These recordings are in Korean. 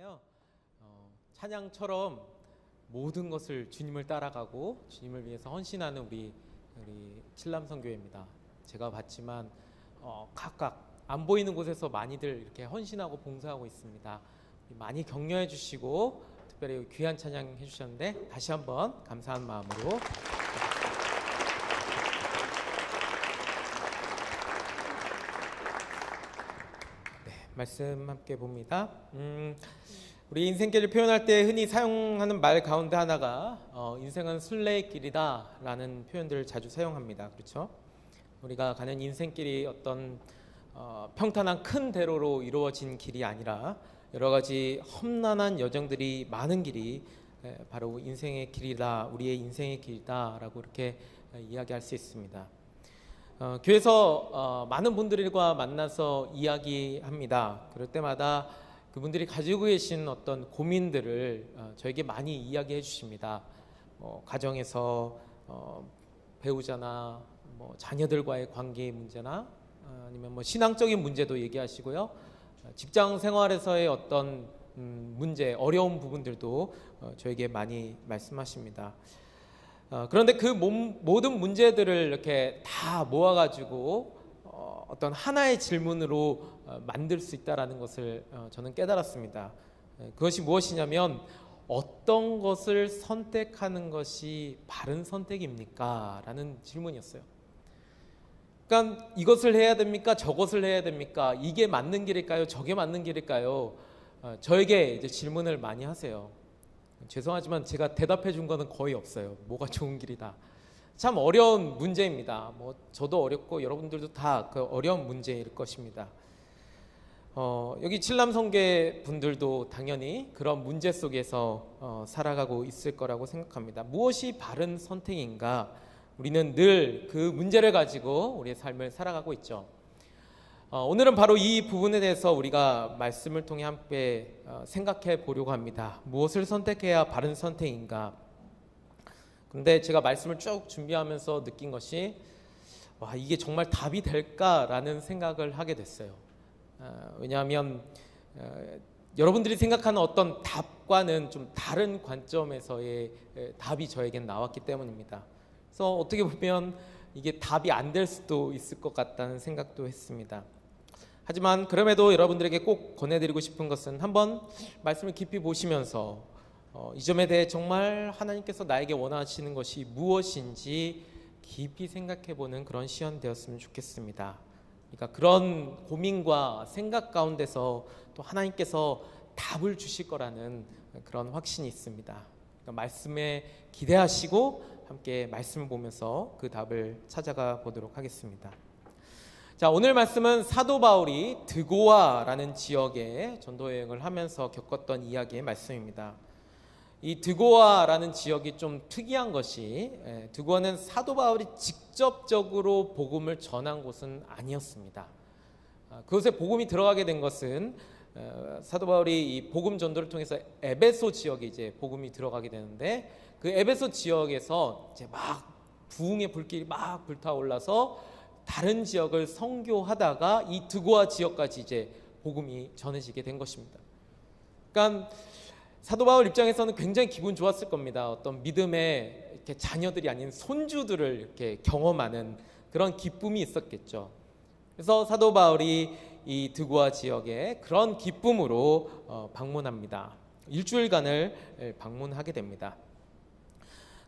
있는데요. 찬양처럼 모든 것을 주님을 따라가고 주님을 위해서 헌신하는 우리 칠남선교회입니다. 제가 봤지만 각각 안 보이는 곳에서 많이들 이렇게 헌신하고 봉사하고 있습니다. 많이 격려해 주시고 특별히 귀한 찬양 해주셨는데 다시 한번 감사한 마음으로 말씀 함께 봅니다. 우리 인생길을 표현할 때 흔히 사용하는 말 가운데 하나가 인생은 순례길이다 라는 표현들을 자주 사용합니다. 그렇죠? 우리가 가는 인생길이 어떤 평탄한 큰 대로로 이루어진 길이 아니라 여러 가지 험난한 여정들이 많은 길이 바로 인생의 길이다, 우리의 인생의 길이다 라고 이렇게 이야기할 수 있습니다. 교회에서 많은 분들과 만나서 이야기합니다. 그럴 때마다 그분들이 가지고 계신 어떤 고민들을 저에게 많이 이야기해 주십니다. 가정에서 배우자나 자녀들과의 관계 문제나 아니면 신앙적인 문제도 얘기하시고요. 직장 생활에서의 어떤 문제, 어려운 부분들도 저에게 많이 말씀하십니다. 그런데 그 모든 문제들을 이렇게 다 모아가지고 어떤 하나의 질문으로 만들 수 있다는 것을 저는 깨달았습니다. 그것이 무엇이냐면 어떤 것을 선택하는 것이 바른 선택입니까? 라는 질문이었어요. 그러니까 이것을 해야 됩니까? 저것을 해야 됩니까? 이게 맞는 길일까요? 저게 맞는 길일까요? 저에게 이제 질문을 많이 하세요. 죄송하지만 제가 대답해 준 거는 거의 없어요. 뭐가 좋은 길이다. 참 어려운 문제입니다. 저도 어렵고 여러분들도 다 그 어려운 문제일 것입니다. 여기 칠남선교회 분들도 당연히 그런 문제 속에서 살아가고 있을 거라고 생각합니다. 무엇이 바른 선택인가? 우리는 늘 그 문제를 가지고 우리의 삶을 살아가고 있죠. 오늘은 바로 이 부분에 대해서 우리가 말씀을 통해 함께 생각해 보려고 합니다. 무엇을 선택해야 바른 선택인가? 그런데 제가 말씀을 쭉 준비하면서 느낀 것이 이게 정말 답이 될까라는 생각을 하게 됐어요. 왜냐하면 여러분들이 생각하는 어떤 답과는 좀 다른 관점에서의 답이 저에겐 나왔기 때문입니다. 그래서 어떻게 보면 이게 답이 안 될 수도 있을 것 같다는 생각도 했습니다. 하지만 그럼에도 여러분들에게 꼭 권해드리고 싶은 것은 한번 말씀을 깊이 보시면서 이 점에 대해 정말 하나님께서 나에게 원하시는 것이 무엇인지 깊이 생각해보는 그런 시간 되었으면 좋겠습니다. 그러니까 그런 고민과 생각 가운데서 또 하나님께서 답을 주실 거라는 그런 확신이 있습니다. 그러니까 말씀에 기대하시고 함께 말씀을 보면서 그 답을 찾아가 보도록 하겠습니다. 자, 오늘 말씀은 사도 바울이 드고아라는 지역에 전도 여행을 하면서 겪었던 이야기의 말씀입니다. 이 드고아라는 지역이 좀 특이한 것이 드고아는 사도 바울이 직접적으로 복음을 전한 곳은 아니었습니다. 그곳에 복음이 들어가게 된 것은 사도 바울이 이 복음 전도를 통해서 에베소 지역에 이제 복음이 들어가게 되는데 그 에베소 지역에서 이제 막 부흥의 불길이 막 불타올라서 다른 지역을 선교하다가 이 드고아 지역까지 이제 복음이 전해지게 된 것입니다. 그러니까 사도 바울 입장에서는 굉장히 기분 좋았을 겁니다. 어떤 믿음의 이렇게 자녀들이 아닌 손주들을 이렇게 경험하는 그런 기쁨이 있었겠죠. 그래서 사도 바울이 이 드고아 지역에 그런 기쁨으로 방문합니다. 일주일간을 방문하게 됩니다.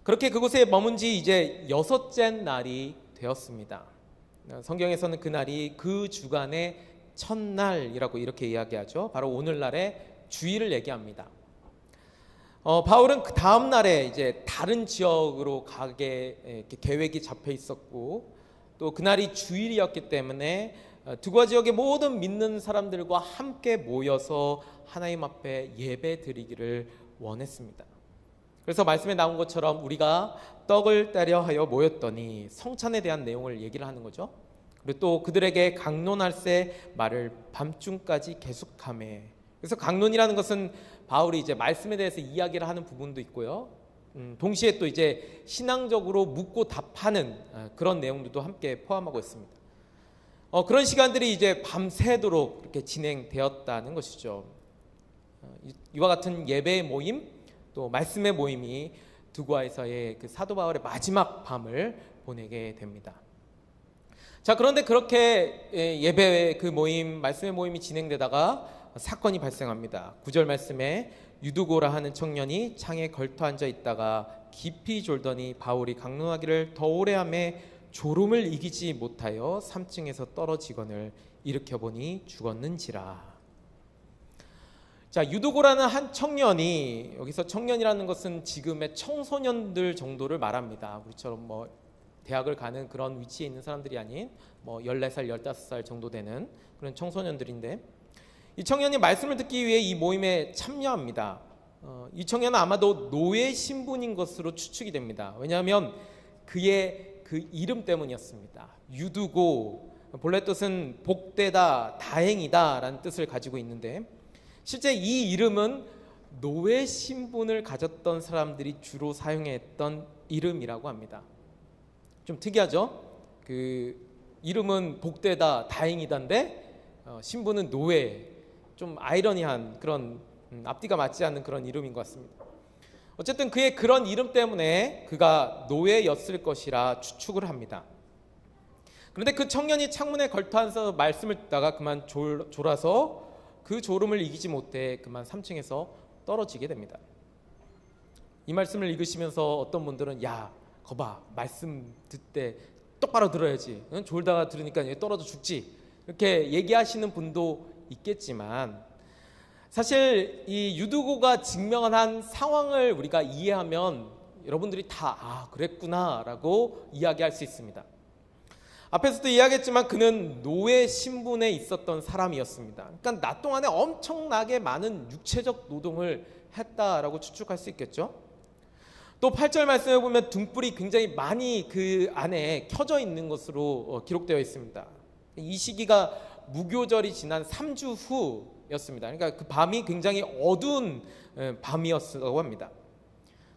그렇게 그곳에 머문 지 이제 6째 날이 되었습니다. 성경에서는 그날이 그 주간의 첫날이라고 이렇게 이야기하죠. 바로 오늘날의 주일을 얘기합니다. 바울은 그 다음 날에 이제 다른 지역으로 가게 이렇게 계획이 잡혀 있었고 또 그날이 주일이었기 때문에 드고아 지역의 모든 믿는 사람들과 함께 모여서 하나님 앞에 예배 드리기를 원했습니다. 그래서 말씀에 나온 것처럼 우리가 떡을 따려 하여 모였더니 성찬에 대한 내용을 얘기를 하는 거죠. 그리고 또 그들에게 강론할세 말을 밤중까지 계속하매. 그래서 강론이라는 것은 바울이 이제 말씀에 대해서 이야기를 하는 부분도 있고요. 동시에 또 이제 신앙적으로 묻고 답하는 그런 내용들도 함께 포함하고 있습니다. 그런 시간들이 이제 밤새도록 이렇게 진행되었다는 것이죠. 이와 같은 예배의 모임, 또 말씀의 모임이 두고아에서의 그 사도 바울의 마지막 밤을 보내게 됩니다. 자, 그런데 그렇게 예배의 그 모임, 말씀의 모임이 진행되다가 사건이 발생합니다. 9절 말씀에 유두고라 하는 청년이 창에 걸터 앉아 있다가 깊이 졸더니 바울이 강론하기를 더 오래 하매 졸음을 이기지 못하여 3층에서 떨어지거늘 일으켜보니 죽었는지라. 자, 유두고라는 한 청년이, 여기서 청년이라는 것은 지금의 청소년들 정도를 말합니다. 우리처럼 뭐 대학을 가는 그런 위치에 있는 사람들이 아닌 뭐 14살, 15살 정도 되는 그런 청소년들인데, 이 청년이 말씀을 듣기 위해 이 모임에 참여합니다. 이 청년은 아마도 노예 신분인 것으로 추측이 됩니다. 왜냐하면 그의 그 이름 때문이었습니다. 유두고, 본래 뜻은 복되다, 다행이다 라는 뜻을 가지고 있는데, 실제 이 이름은 노예 신분을 가졌던 사람들이 주로 사용했던 이름이라고 합니다. 좀 특이하죠? 그 이름은 복되다, 다행이다인데 신분은 노예. 좀 아이러니한 그런 앞뒤가 맞지 않는 그런 이름인 것 같습니다. 어쨌든 그의 그런 이름 때문에 그가 노예였을 것이라 추측을 합니다. 그런데 그 청년이 창문에 걸터 앉아서 말씀을 듣다가 그만 졸아서 그 졸음을 이기지 못해 그만 3층에서 떨어지게 됩니다. 이 말씀을 읽으시면서 어떤 분들은 야, 거봐, 말씀 듣때 똑바로 들어야지, 졸다가 들으니까 떨어져 죽지, 이렇게 얘기하시는 분도 있겠지만, 사실 이 유두고가 증명한 상황을 우리가 이해하면 여러분들이 다 그랬구나 라고 이야기할 수 있습니다. 앞에서도 이야기했지만 그는 노예 신분에 있었던 사람이었습니다. 그러니까 낮 동안에 엄청나게 많은 육체적 노동을 했다라고 추측할 수 있겠죠. 또 8절 말씀에 보면 등불이 굉장히 많이 그 안에 켜져 있는 것으로 기록되어 있습니다. 이 시기가 무교절이 지난 3주 후였습니다. 그러니까 그 밤이 굉장히 어두운 밤이었다고 합니다.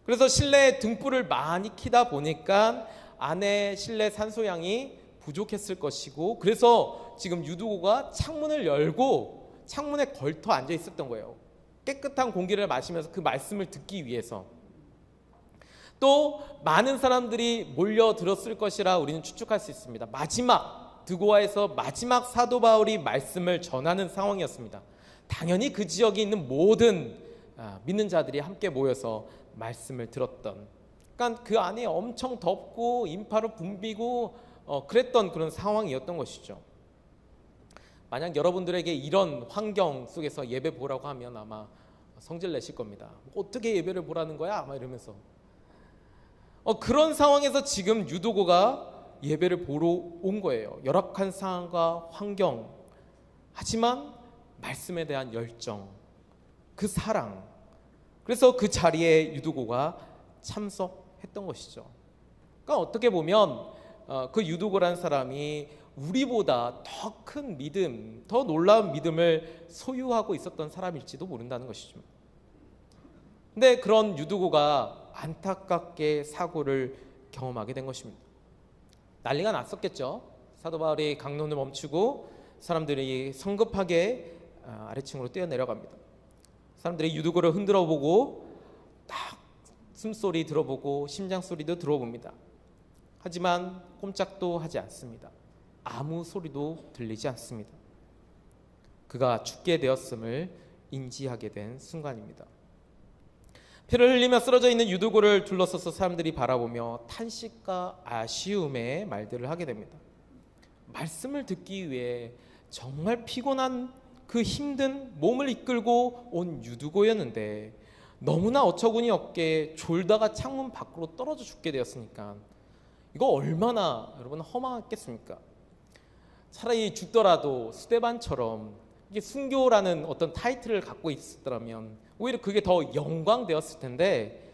그래서 실내에 등불을 많이 켜다 보니까 안에 실내 산소양이 부족했을 것이고, 그래서 지금 유두고가 창문을 열고 창문에 걸터 앉아 있었던 거예요. 깨끗한 공기를 마시면서 그 말씀을 듣기 위해서. 또 많은 사람들이 몰려들었을 것이라 우리는 추측할 수 있습니다. 드고아에서 마지막 사도 바울이 말씀을 전하는 상황이었습니다. 당연히 그 지역에 있는 모든 믿는 자들이 함께 모여서 말씀을 들었던, 그러니까 그 안에 엄청 덥고 인파로 붐비고 그랬던 그런 상황이었던 것이죠. 만약 여러분들에게 이런 환경 속에서 예배 보라고 하면 아마 성질 내실 겁니다. 어떻게 예배를 보라는 거야? 아마 이러면서. 그런 상황에서 지금 유두고가 예배를 보러 온 거예요. 열악한 상황과 환경, 하지만 말씀에 대한 열정, 그 사랑, 그래서 그 자리에 유두고가 참석했던 것이죠. 그러니까 어떻게 보면 그 유두고라는 사람이 우리보다 더 큰 믿음, 더 놀라운 믿음을 소유하고 있었던 사람일지도 모른다는 것이죠. 근데 그런 유두고가 안타깝게 사고를 경험하게 된 것입니다. 난리가 났었겠죠. 사도 바울이 강론을 멈추고 사람들이 성급하게 아래층으로 뛰어내려갑니다. 사람들이 유두고를 흔들어 보고 딱 숨소리 들어보고 심장 소리도 들어봅니다. 하지만 꼼짝도 하지 않습니다. 아무 소리도 들리지 않습니다. 그가 죽게 되었음을 인지하게 된 순간입니다. 피를 흘리며 쓰러져 있는 유두고를 둘러서서 사람들이 바라보며 탄식과 아쉬움의 말들을 하게 됩니다. 말씀을 듣기 위해 정말 피곤한 그 힘든 몸을 이끌고 온 유두고였는데 너무나 어처구니 없게 졸다가 창문 밖으로 떨어져 죽게 되었으니까 이거 얼마나 여러분 허망했겠습니까? 차라리 죽더라도 스데반처럼 이게 순교라는 어떤 타이틀을 갖고 있었더라면 오히려 그게 더 영광되었을 텐데,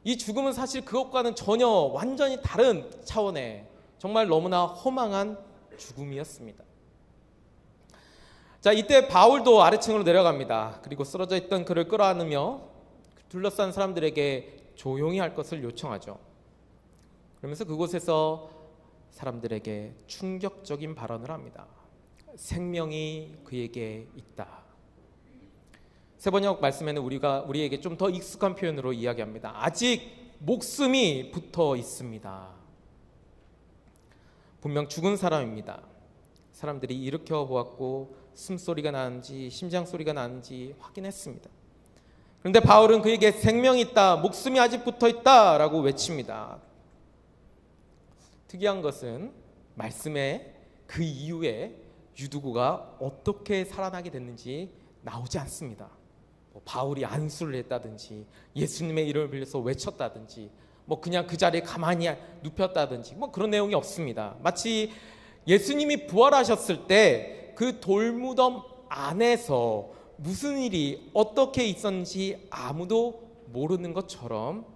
이 죽음은 사실 그것과는 전혀 완전히 다른 차원의 정말 너무나 허망한 죽음이었습니다. 자, 이때 바울도 아래층으로 내려갑니다. 그리고 쓰러져 있던 그를 끌어안으며 둘러싼 사람들에게 조용히 할 것을 요청하죠. 그러면서 그곳에서 사람들에게 충격적인 발언을 합니다. 생명이 그에게 있다. 세번역 말씀에는 우리에게 좀 더 익숙한 표현으로 이야기합니다. 아직 목숨이 붙어 있습니다. 분명 죽은 사람입니다. 사람들이 일으켜 보았고 숨소리가 나는지 심장 소리가 나는지 확인했습니다. 그런데 바울은 그에게 생명이 있다, 목숨이 아직 붙어 있다 라고 외칩니다. 특이한 것은 말씀의 그 이후에 유두고가 어떻게 살아나게 됐는지 나오지 않습니다. 바울이 안수를 했다든지 예수님의 이름을 빌려서 외쳤다든지 그냥 그 자리에 가만히 눕혔다든지 그런 내용이 없습니다. 마치 예수님이 부활하셨을 때 그 돌무덤 안에서 무슨 일이 어떻게 있었는지 아무도 모르는 것처럼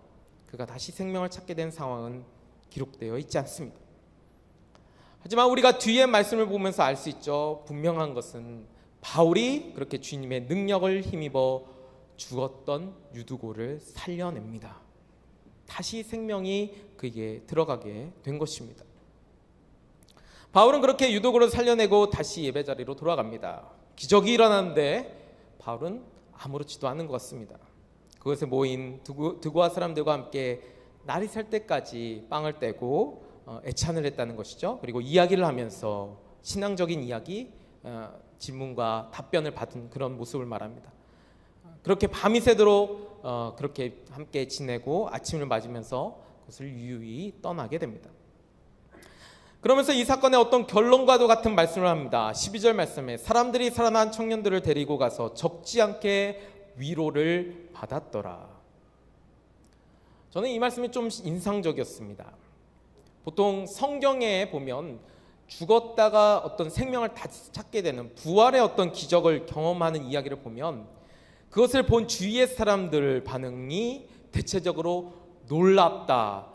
그가 다시 생명을 찾게 된 상황은 기록되어 있지 않습니다. 하지만 우리가 뒤에 말씀을 보면서 알 수 있죠. 분명한 것은 바울이 그렇게 주님의 능력을 힘입어 죽었던 유두고를 살려냅니다. 다시 생명이 그에게 들어가게 된 것입니다. 바울은 그렇게 유두고를 살려내고 다시 예배 자리로 돌아갑니다. 기적이 일어나는데 바울은 아무렇지도 않은 것 같습니다. 그것에 모인 드고아 사람들과 함께 날이 살 때까지 빵을 떼고 애찬을 했다는 것이죠. 그리고 이야기를 하면서 신앙적인 이야기, 질문과 답변을 받은 그런 모습을 말합니다. 그렇게 밤이 새도록 그렇게 함께 지내고 아침을 맞으면서 그것을 유유히 떠나게 됩니다. 그러면서 이 사건의 어떤 결론과도 같은 말씀을 합니다. 12절 말씀에 사람들이 살아난 청년들을 데리고 가서 적지 않게 위로를 받았더라. 저는 이 말씀이 좀 인상적이었습니다. 보통 성경에 보면 죽었다가 어떤 생명을 다시 찾게 되는 부활의 어떤 기적을 경험하는 이야기를 보면 그것을 본 주위의 사람들 반응이 대체적으로 놀랍다,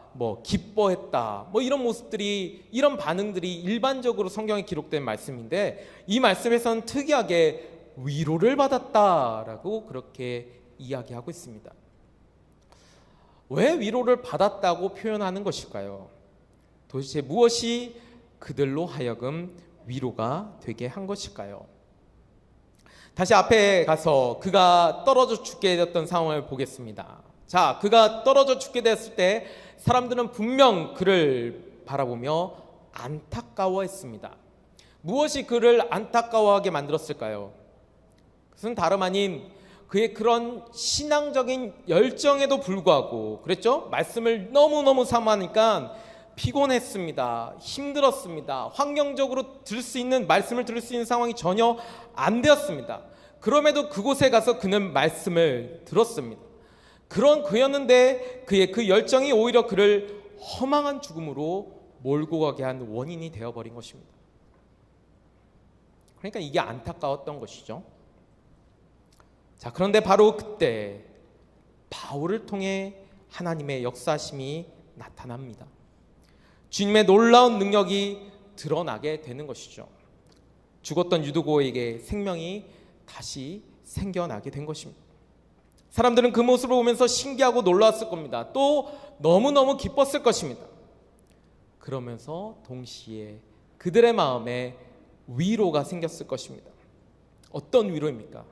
기뻐했다, 이런 모습들이, 이런 반응들이 일반적으로 성경에 기록된 말씀인데 이 말씀에서는 특이하게 위로를 받았다라고 그렇게 이야기하고 있습니다. 왜 위로를 받았다고 표현하는 것일까요? 도대체 무엇이 그들로 하여금 위로가 되게 한 것일까요? 다시 앞에 가서 그가 떨어져 죽게 되었던 상황을 보겠습니다. 자, 그가 떨어져 죽게 됐을 때 사람들은 분명 그를 바라보며 안타까워했습니다. 무엇이 그를 안타까워하게 만들었을까요? 그것은 다름 아닌 그의 그런 신앙적인 열정에도 불구하고, 그랬죠? 말씀을 너무너무 사모하니까 피곤했습니다. 힘들었습니다. 환경적으로 들을 수 있는, 말씀을 들을 수 있는 상황이 전혀 안 되었습니다. 그럼에도 그곳에 가서 그는 말씀을 들었습니다. 그런 그였는데 그의 그 열정이 오히려 그를 허망한 죽음으로 몰고 가게 한 원인이 되어버린 것입니다. 그러니까 이게 안타까웠던 것이죠. 자, 그런데 바로 그때 바울을 통해 하나님의 역사심이 나타납니다. 주님의 놀라운 능력이 드러나게 되는 것이죠. 죽었던 유두고에게 생명이 다시 생겨나게 된 것입니다. 사람들은 그 모습을 보면서 신기하고 놀라웠을 겁니다. 또 너무너무 기뻤을 것입니다. 그러면서 동시에 그들의 마음에 위로가 생겼을 것입니다. 어떤 위로입니까?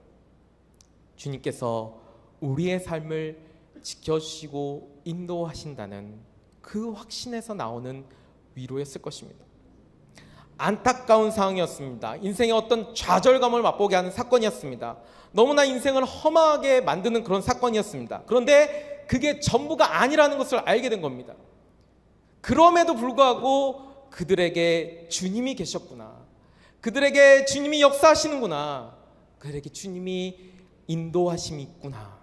주님께서 우리의 삶을 지켜주시고 인도하신다는 그 확신에서 나오는 위로였을 것입니다. 안타까운 상황이었습니다. 인생의 어떤 좌절감을 맛보게 하는 사건이었습니다. 너무나 인생을 험하게 만드는 그런 사건이었습니다. 그런데 그게 전부가 아니라는 것을 알게 된 겁니다. 그럼에도 불구하고 그들에게 주님이 계셨구나, 그들에게 주님이 역사하시는구나, 그들에게 주님이 인도하심이 있구나.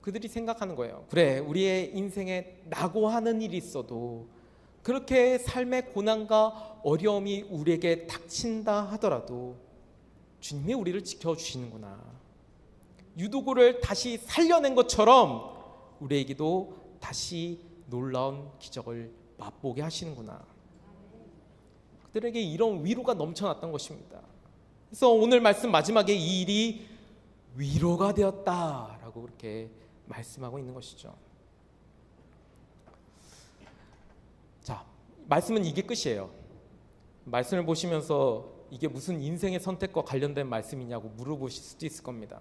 그들이 생각하는 거예요. 그래, 우리의 인생에 낙오하는 일이 있어도, 그렇게 삶의 고난과 어려움이 우리에게 닥친다 하더라도 주님이 우리를 지켜주시는구나. 유두고를 다시 살려낸 것처럼 우리에게도 다시 놀라운 기적을 맛보게 하시는구나. 그들에게 이런 위로가 넘쳐났던 것입니다. 그래서 오늘 말씀 마지막에 이 일이 위로가 되었다라고 그렇게 말씀하고 있는 것이죠. 자, 말씀은 이게 끝이에요. 말씀을 보시면서 이게 무슨 인생의 선택과 관련된 말씀이냐고 물어보실 수도 있을 겁니다.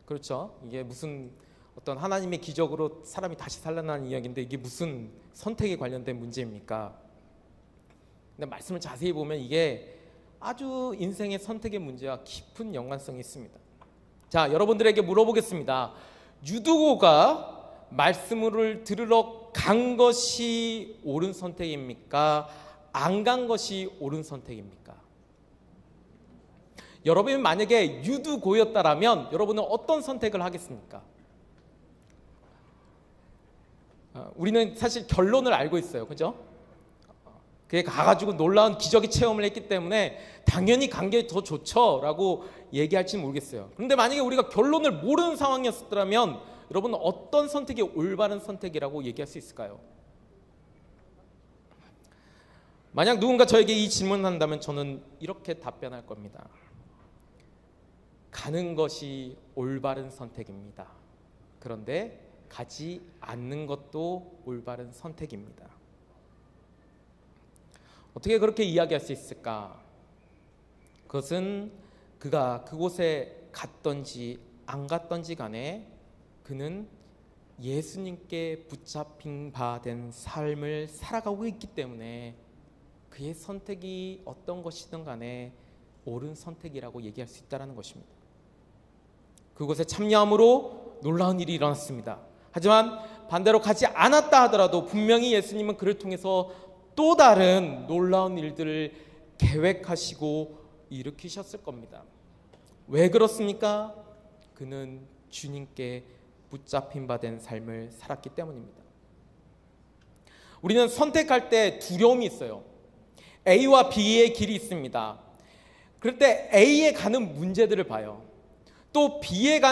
그렇죠? 이게 무슨 어떤 하나님의 기적으로 사람이 다시 살아나는 이야기인데 이게 무슨 선택에 관련된 문제입니까? 근데 말씀을 자세히 보면 이게 아주 인생의 선택의 문제와 깊은 연관성이 있습니다. 자, 여러분들에게 물어보겠습니다. 유두고가 말씀을 들으러 간 것이 옳은 선택입니까? 안 간 것이 옳은 선택입니까? 여러분이 만약에 유두고였다면 여러분은 어떤 선택을 하겠습니까? 우리는 사실 결론을 알고 있어요. 그죠? 그게 가가지고 놀라운 기적의 체험을 했기 때문에 당연히 간 게 더 좋죠 라고 얘기할지는 모르겠어요. 그런데 만약에 우리가 결론을 모르는 상황이었다면 여러분은 어떤 선택이 올바른 선택이라고 얘기할 수 있을까요? 만약 누군가 저에게 이 질문을 한다면 저는 이렇게 답변할 겁니다. 가는 것이 올바른 선택입니다. 그런데 가지 않는 것도 올바른 선택입니다. 어떻게 그렇게 이야기할 수 있을까? 그것은 그가 그곳에 갔던지 안 갔던지 간에 그는 예수님께 붙잡힌 바 된 삶을 살아가고 있기 때문에 그의 선택이 어떤 것이든 간에 옳은 선택이라고 얘기할 수 있다는 것입니다. 그곳에 참여함으로 놀라운 일이 일어났습니다. 하지만 반대로 가지 않았다 하더라도 분명히 예수님은 그를 통해서 또 다른 놀라운 일들을 계획하시고 일으키셨을 겁니다. 왜 그렇습니까? 그는 주님께 붙잡힌 바 된 삶을 살았기 때문입니다. 우리는 선택할 때 두려움이 있어요. A와 B의 길이 있습니다. 그럴 때 A에 가는 문제들을 봐요. 또 B의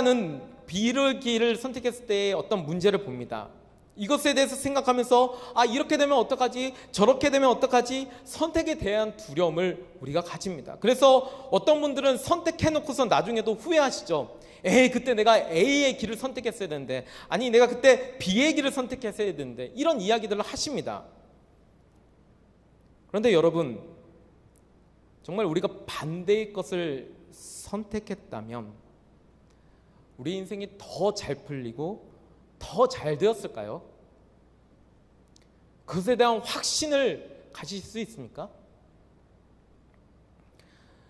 길을 선택했을 때의 어떤 문제를 봅니다. 이것에 대해서 생각하면서 이렇게 되면 어떡하지? 저렇게 되면 어떡하지? 선택에 대한 두려움을 우리가 가집니다. 그래서 어떤 분들은 선택해놓고서 나중에도 후회하시죠. 그때 내가 A의 길을 선택했어야 되는데, 아니 내가 그때 B의 길을 선택했어야 되는데, 이런 이야기들을 하십니다. 그런데 여러분, 정말 우리가 반대의 것을 선택했다면 우리 인생이 더 잘 풀리고 더 잘 되었을까요? 그것에 대한 확신을 가질 수 있습니까?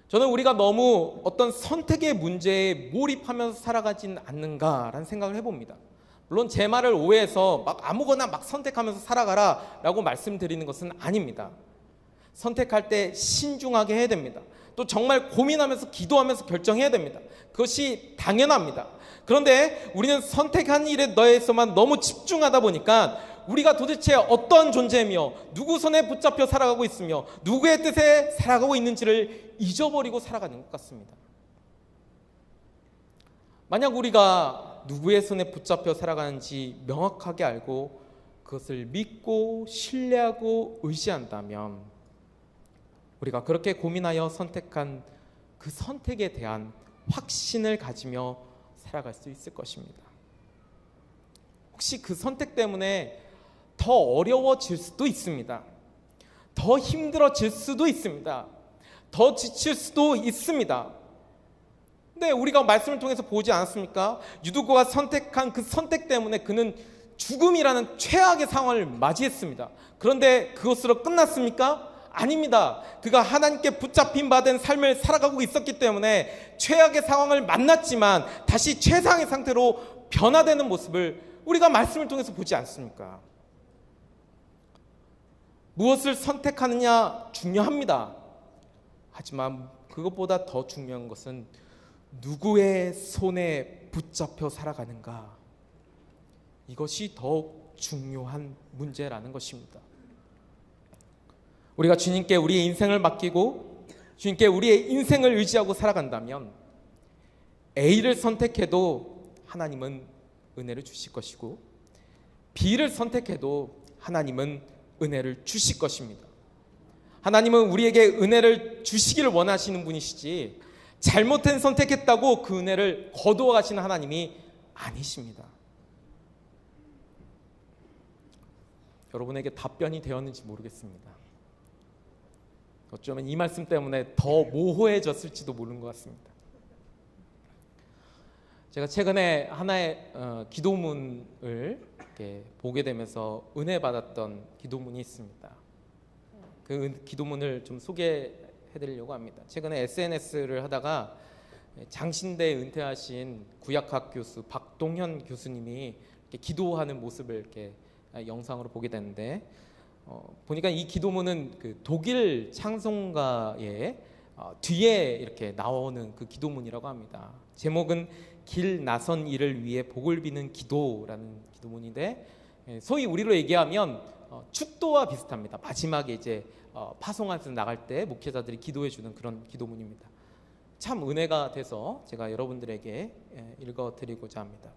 저는 우리가 너무 어떤 선택의 문제에 몰입하면서 살아가진 않는가라는 생각을 해봅니다. 물론 제 말을 오해해서 아무거나 선택하면서 살아가라 라고 말씀드리는 것은 아닙니다. 선택할 때 신중하게 해야 됩니다. 또 정말 고민하면서 기도하면서 결정해야 됩니다. 그것이 당연합니다. 그런데 우리는 선택한 일에 대해서만 너무 집중하다 보니까 우리가 도대체 어떤 존재며 누구 손에 붙잡혀 살아가고 있으며 누구의 뜻에 살아가고 있는지를 잊어버리고 살아가는 것 같습니다. 만약 우리가 누구의 손에 붙잡혀 살아가는지 명확하게 알고 그것을 믿고 신뢰하고 의지한다면 우리가 그렇게 고민하여 선택한 그 선택에 대한 확신을 가지며 살아갈 수 있을 것입니다. 혹시 그 선택 때문에 더 어려워질 수도 있습니다. 더 힘들어질 수도 있습니다. 더 지칠 수도 있습니다. 근데 우리가 말씀을 통해서 보지 않았습니까? 유두고가 선택한 그 선택 때문에 그는 죽음이라는 최악의 상황을 맞이했습니다. 그런데 그것으로 끝났습니까? 아닙니다. 그가 하나님께 붙잡힌 바 된 삶을 살아가고 있었기 때문에 최악의 상황을 만났지만 다시 최상의 상태로 변화되는 모습을 우리가 말씀을 통해서 보지 않습니까? 무엇을 선택하느냐 중요합니다. 하지만 그것보다 더 중요한 것은 누구의 손에 붙잡혀 살아가는가, 이것이 더욱 중요한 문제라는 것입니다. 우리가 주님께 우리의 인생을 맡기고 주님께 우리의 인생을 의지하고 살아간다면 A를 선택해도 하나님은 은혜를 주실 것이고 B를 선택해도 하나님은 은혜를 주실 것입니다. 하나님은 우리에게 은혜를 주시기를 원하시는 분이시지 잘못된 선택했다고 그 은혜를 거두어 가시는 하나님이 아니십니다. 여러분에게 답변이 되었는지 모르겠습니다. 어쩌면 이 말씀 때문에 더 모호해졌을지도 모르는 것 같습니다. 제가 최근에 하나의 기도문을 이렇게 보게 되면서 은혜 받았던 기도문이 있습니다. 그 기도문을 좀 소개해드리려고 합니다. 최근에 SNS를 하다가 장신대 은퇴하신 구약학 교수 박동현 교수님이 이렇게 기도하는 모습을 이렇게 영상으로 보게 되는데, 보니까 이 기도문은 그 독일 창송가의 뒤에 이렇게 나오는 그 기도문이라고 합니다. 제목은 길 나선 이를 위해 복을 비는 기도라는 기도문인데, 소위 우리로 얘기하면 축도와 비슷합니다. 마지막에 이제 파송하면서 나갈 때 목회자들이 기도해 주는 그런 기도문입니다. 참 은혜가 돼서 제가 여러분들에게 읽어드리고자 합니다.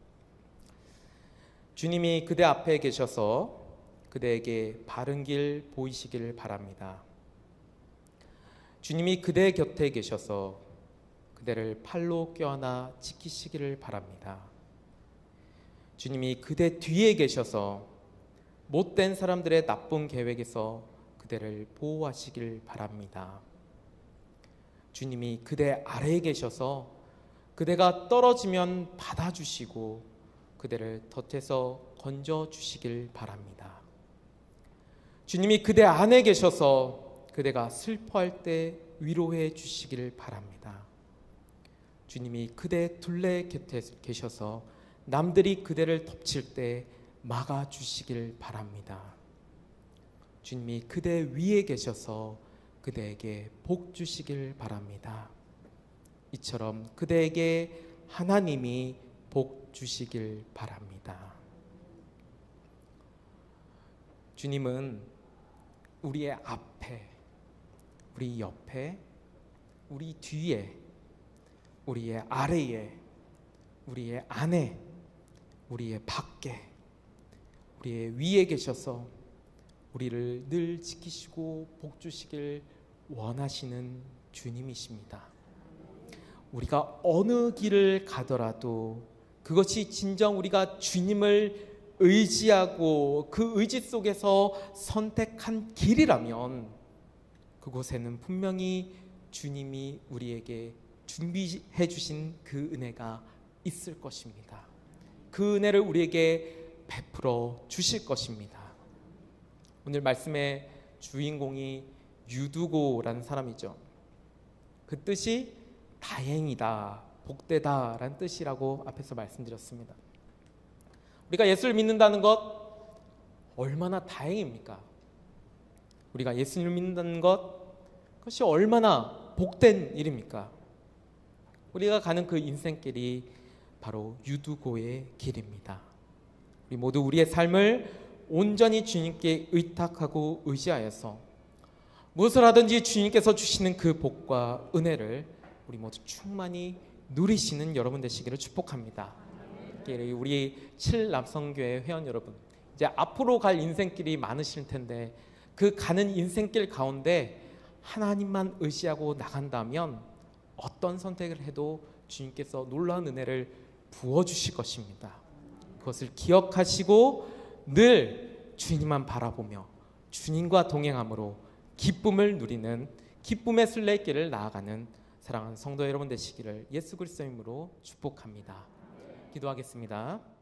주님이 그대 앞에 계셔서 그대에게 바른 길 보이시길 바랍니다. 주님이 그대 곁에 계셔서 그대를 팔로 껴안아 지키시기를 바랍니다. 주님이 그대 뒤에 계셔서 못된 사람들의 나쁜 계획에서 그대를 보호하시길 바랍니다. 주님이 그대 아래에 계셔서 그대가 떨어지면 받아주시고 그대를 덫에서 건져주시길 바랍니다. 주님이 그대 안에 계셔서 그대가 슬퍼할 때 위로해 주시길 바랍니다. 주님이 그대 둘레 곁에 계셔서 남들이 그대를 덮칠 때 막아주시길 바랍니다. 주님이 그대 위에 계셔서 그대에게 복 주시길 바랍니다. 이처럼 그대에게 하나님이 복 주시길 바랍니다. 주님은 우리의 앞에, 우리 옆에, 우리 뒤에, 우리의 아래에, 우리의 안에, 우리의 밖에, 우리의 위에 계셔서 우리를 늘 지키시고 복 주시길 원하시는 주님이십니다. 우리가 어느 길을 가더라도 그것이 진정 우리가 주님을 의지하고 그 의지 속에서 선택한 길이라면 그곳에는 분명히 주님이 우리에게 준비해 주신 그 은혜가 있을 것입니다. 그 은혜를 우리에게 베풀어 주실 것입니다. 오늘 말씀의 주인공이 유두고라는 사람이죠. 그 뜻이 다행이다, 복되다 라는 뜻이라고 앞에서 말씀드렸습니다. 우리가 예수를 믿는다는 것 얼마나 다행입니까? 우리가 예수님을 믿는다는 것, 그것이 얼마나 복된 일입니까? 우리가 가는 그 인생길이 바로 유두고의 길입니다. 우리 모두 우리의 삶을 온전히 주님께 의탁하고 의지하여서 무엇을 하든지 주님께서 주시는 그 복과 은혜를 우리 모두 충만히 누리시는 여러분 되시기를 축복합니다. 우리 7남성교회 회원 여러분, 이제 앞으로 갈 인생길이 많으실 텐데 그 가는 인생길 가운데 하나님만 의지하고 나간다면 어떤 선택을 해도 주님께서 놀라운 은혜를 부어주실 것입니다. 그것을 기억하시고 늘 주님만 바라보며 주님과 동행함으로 기쁨을 누리는 기쁨의 순례길을 나아가는 사랑하는 성도 여러분 되시기를 예수 그리스도의 이름으로 축복합니다. 기도하겠습니다.